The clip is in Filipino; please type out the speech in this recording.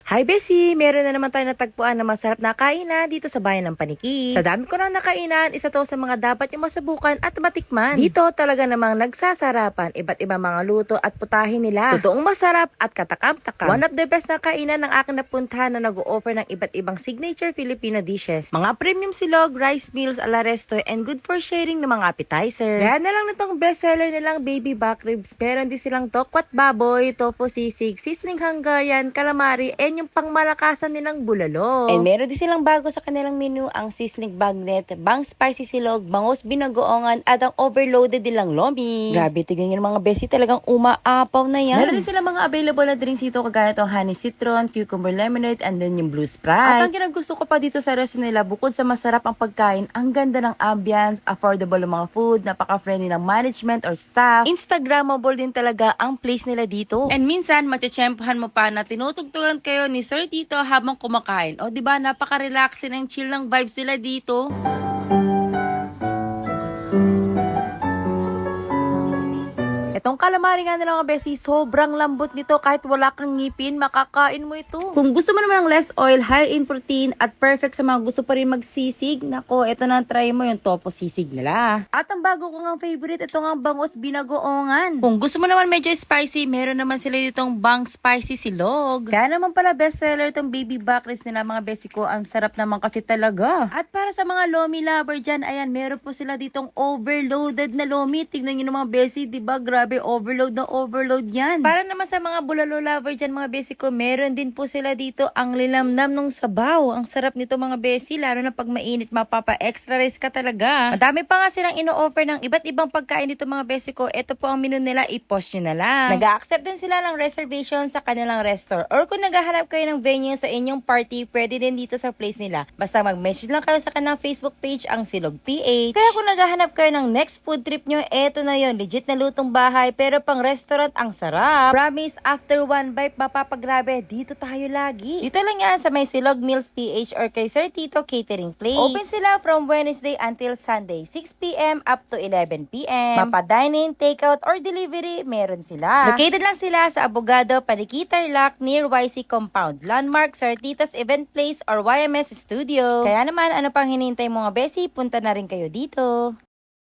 Hi Bessie! Meron na naman tayo natagpuan na masarap na kainan dito sa bayan ng Paniki. Sa dami ko nang nakainan, isa to sa mga dapat yung masubukan at matikman. Dito talaga namang nagsasarapan, iba't ibang mga luto at putahin nila. Totoong masarap at katakam-takam. One of the best na kainan ng aking napuntahan na nag-o-offer ng iba't ibang signature Filipino dishes. Mga premium silog, rice meals ala resto, and good for sharing ng mga appetizer. Kaya na lang nitong bestseller nilang baby back ribs. Meron din silang tokwat baboy, tofu sisig, sizzling Hungarian, calamari, and yung pangmalakasan nilang bulalo. And meron din silang bago sa kanilang menu, ang sizzling bagnet, bang spicy silog, bangos binagoongan, at ang overloaded nilang lomi. Grabe, tignan nyo mga besi, talagang umaapaw na yan. Meron din silang mga available na drinks dito, kagaya itong honey citron, cucumber lemonade, and then yung blue sprite. At ang ginagusto ko pa dito sa restaurant nila, bukod sa masarap ang pagkain, ang ganda ng ambience, affordable ang mga food, napaka-friendly ng management or staff. Instagrammable din talaga ang place nila dito. And minsan, matitsyempohan mo pa na tinutugtugan kayo ni Sir Tito habang kumakain. O, diba, napaka-relaxing and chill ng vibes nila dito. Itong calamari nga nila mga besi, sobrang lambot nito, kahit wala kang ngipin, makakain mo ito. Kung gusto mo naman ng less oil, high in protein, at perfect sa mga gusto pa rin magsisig, nako, ito na try mo yung topo sisig nila. At ang bago ko nga favorite, ito nga bangos binagoongan. Kung gusto mo naman medyo spicy, meron naman sila ditong bang spicy silog. Kaya naman pala bestseller itong baby back ribs nila mga besi ko, ang sarap naman kasi talaga. At para sa mga lomi lover dyan, ayan, meron po sila ditong overloaded na lomi. Tignan nyo ng mga besi, diba, grabe, overload na overload yan. Para naman sa mga bulalo lover dyan mga besi ko, meron din po sila dito ang lilamnam ng sabaw. Ang sarap nito mga besi, lalo na pag mainit, mapapa-extra rice ka talaga. Madami pa nga silang ino-offer ng iba't ibang pagkain dito mga besi ko. Ito po ang menu nila, i-post nyo na lang. Nag-a-accept din sila ng reservation sa kanilang restaurant. Or kung naghahanap kayo ng venue sa inyong party, pwede din dito sa place nila. Basta mag-message lang kayo sa kanilang Facebook page, ang Silog PH. Kaya kung naghahanap kayo ng next food trip nyo, eto na yon, legit na lutong bahay, pero pang restaurant ang sarap. Promise, after one bite, mapapagrabe. Dito tayo lagi. Dito lang yan sa may Silog Meals PH or kay Sir Tito Catering Place. Open sila from Wednesday until Sunday, 6 p.m. up to 11 p.m. Mapa-dine-in, takeout, or delivery, meron sila. Located lang sila sa Abogado, Paniki, Tarlac, near YC Compound. Landmark, Sir Tito's Event Place or YMS Studio. Kaya naman, ano pang hinihintay mga besi, punta na rin kayo dito.